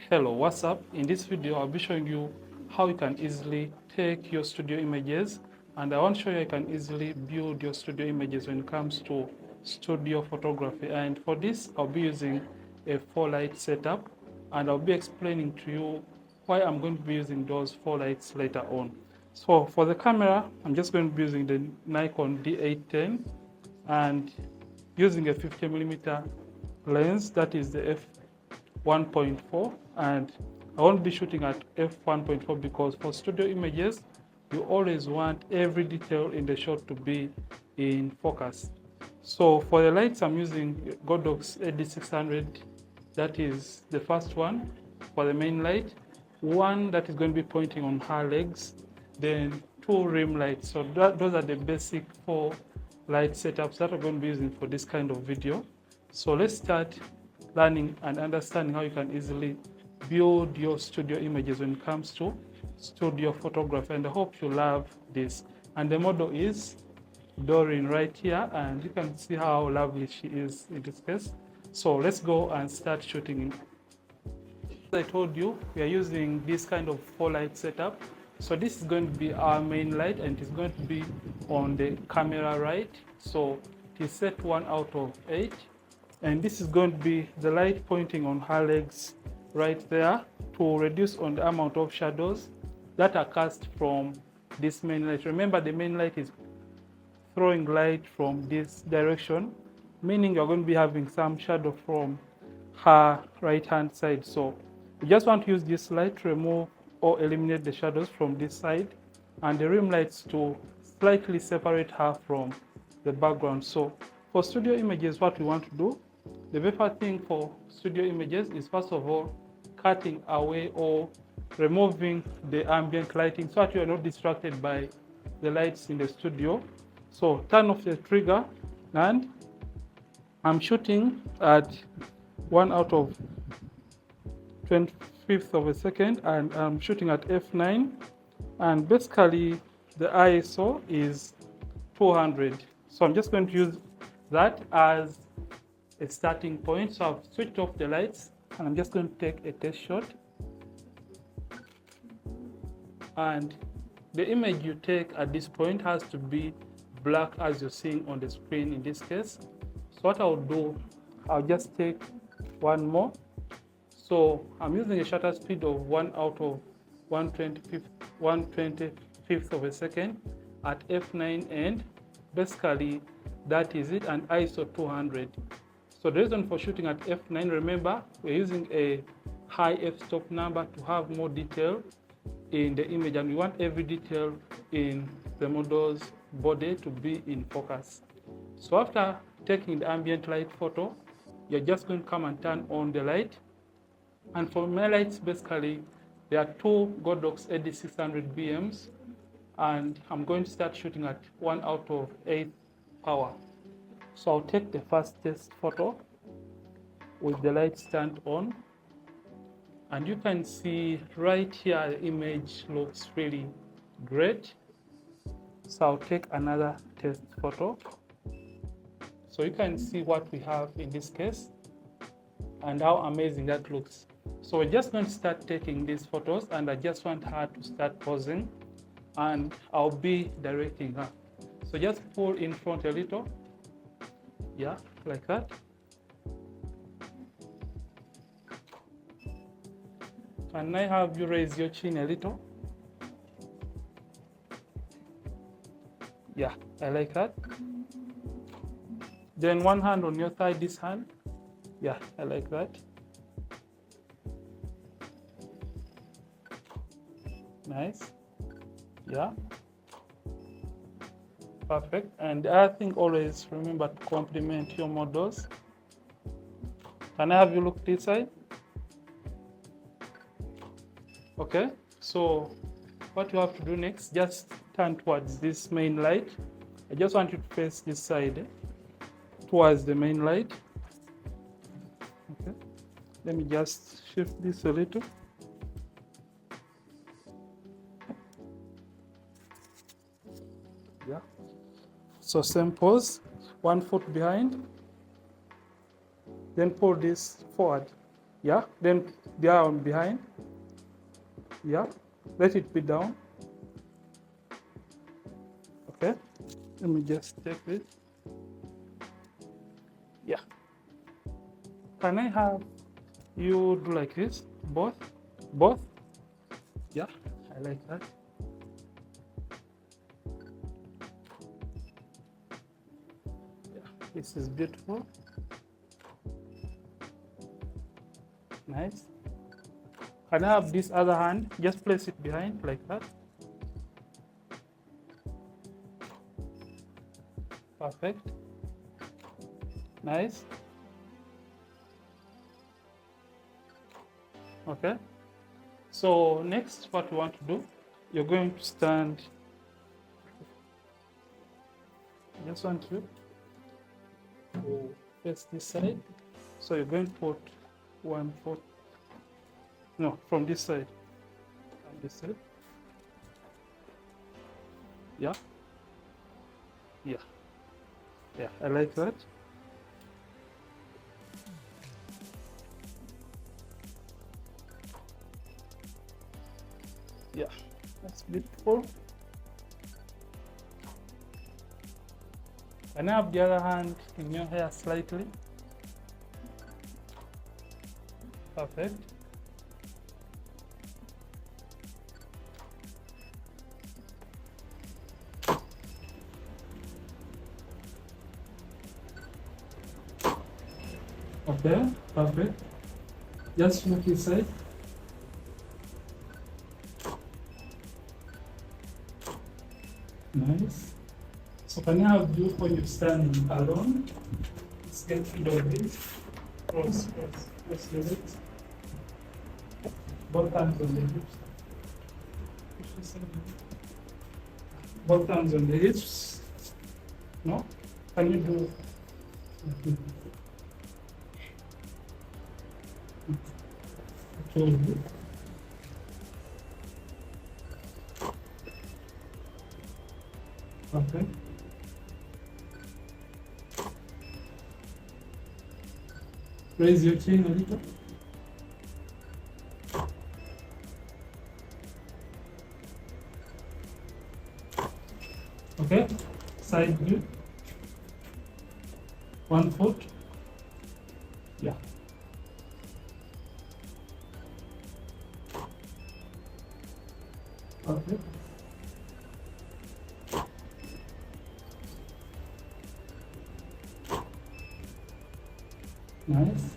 Hello, what's up? In this video, I'll be showing you how you can easily take your studio images, and I want to show you how you can easily build your studio images when it comes to studio photography. And for this, I'll be using a 4-light setup, and I'll be explaining to you why I'm going to be using those 4 lights later on. So for the camera, I'm just going to be using the Nikon D810 and using a 50mm lens, that is the f1.4, and I won't be shooting at f1.4 because for studio images you always want every detail in the shot to be in focus. So for the lights, I'm using Godox AD600, that is the first one for the main light, one that is going to be pointing on her legs, then 2 rim lights. So those are the basic 4 light setups that I'm going to be using for this kind of video. So let's start learning and understanding how you can easily build your studio images when it comes to studio photography, and I hope you love this. And the model is Doreen right here, and you can see how lovely she is in this case. So let's go and start shooting. As I told you, we are using this kind of 4-light setup. So this is going to be our main light, and it's going to be on the camera right. So it is set 1 out of 8. And this is going to be the light pointing on her legs right there to reduce on the amount of shadows that are cast from this main light. Remember, the main light is throwing light from this direction, meaning you're going to be having some shadow from her right hand side. So you just want to use this light to remove or eliminate the shadows from this side, and the rim lights to slightly separate her from the background. So for studio images, what we want to do, the very first thing for studio images is, first of all, cutting away or removing the ambient lighting so that you are not distracted by the lights in the studio. So turn off the trigger, and I'm shooting at 1 out of 25th of a second, and I'm shooting at f9, and basically the ISO is 200. So I'm just going to use that as a starting point. So I've switched off the lights, and I'm just going to take a test shot. And the image you take at this point has to be black as you're seeing on the screen in this case. So what I'll do, I'll just take one more. So I'm using a shutter speed of 1 out of 125th of a second at f9, and basically that is it, and ISO 200. So the reason for shooting at f9, remember, we're using a high f-stop number to have more detail in the image, and we want every detail in the model's body to be in focus. So after taking the ambient light photo, you're just going to come and turn on the light. And for my lights, basically, there are 2 Godox AD600 BMs, and I'm going to start shooting at 1 out of 8 power. So I'll take the first test photo with the lights turned on, and you can see right here the image looks really great. So I'll take another test photo, so you can see what we have in this case and how amazing that looks. So we're just going to start taking these photos, and I just want her to start posing, and I'll be directing her. So just pull in front a little, yeah, like that. And I have you raise your chin a little. Yeah, I like that. Then one hand on your thigh, this hand. Yeah, I like that. Nice. Yeah. Perfect. And the other thing, always remember to compliment your models. Can I have you look this side? Okay. So what you have to do next, just turn towards this main light. I just want you to face this side towards the main light. Okay. Let me just shift this a little. Yeah. So same pose, 1 foot behind, then pull this forward. Yeah, then the arm behind. Yeah, let it be down. Okay, let me just take it. Yeah, can I have you do like this? Both. Yeah, I like that. Yeah, this is beautiful. Nice. Can I have this other hand? Just place it behind like that. Perfect. Nice. Okay. So next, what you want to do, you're going to stand. I just want you to face this side. So you're going to put 1 4. No, from this side. From this side. Yeah. Yeah. Yeah. I like that. Yeah. That's beautiful. Can I have the other hand in your hair slightly? Perfect. Okay, perfect. Just look inside. Nice. So can I have you when you're standing alone? Let's get rid of this. Cross the legs. Both hands on the hips. Both hands on the hips. No? Can you do? Okay. Okay. Raise your chin a little. Okay. Side view. 1 foot. Yeah. Okay. Nice.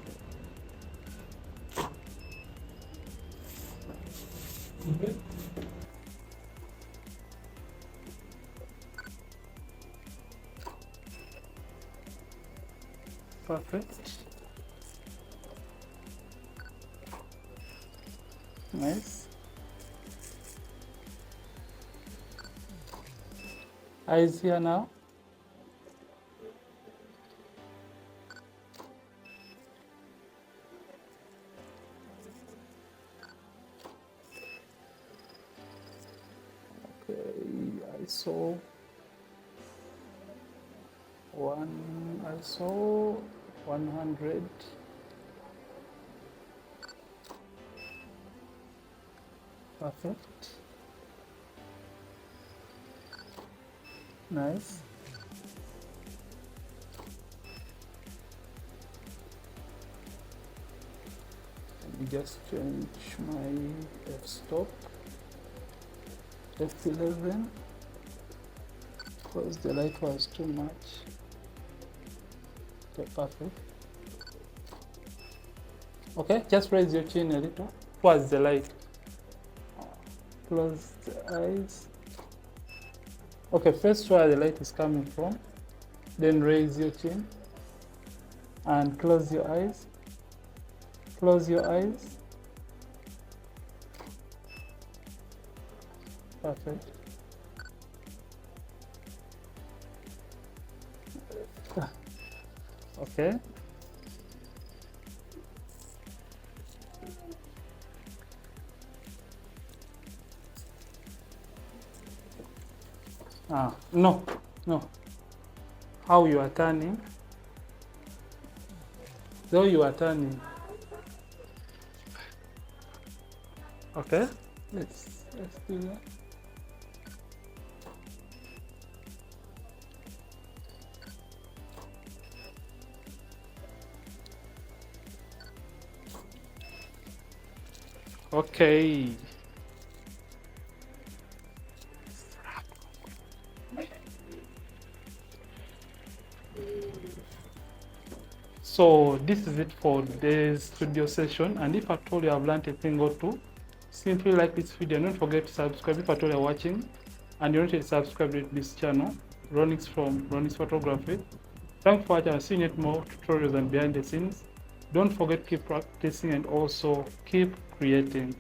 Okay. Perfect. Nice. Eyes here now. Okay, I saw one. I saw 100. Perfect. Nice. Let me just change my f-stop. F11 because the light was too much. Okay, perfect. Okay, just raise your chin a little towards the light. Close the eyes. Okay, first where the light is coming from, then raise your chin and close your eyes. Close your eyes. Perfect. Okay. No. How you are turning. Though you are turning. Okay, let's do that. Okay. So this is it for today's studio session, and if at all you have learned a thing or two, simply like this video and don't forget to subscribe if at all you're watching and you're not yet subscribed to this channel, Ronix from Ronix Photography. Thanks for watching. I'll see you in more tutorials and behind the scenes. Don't forget to keep practicing and also keep creating.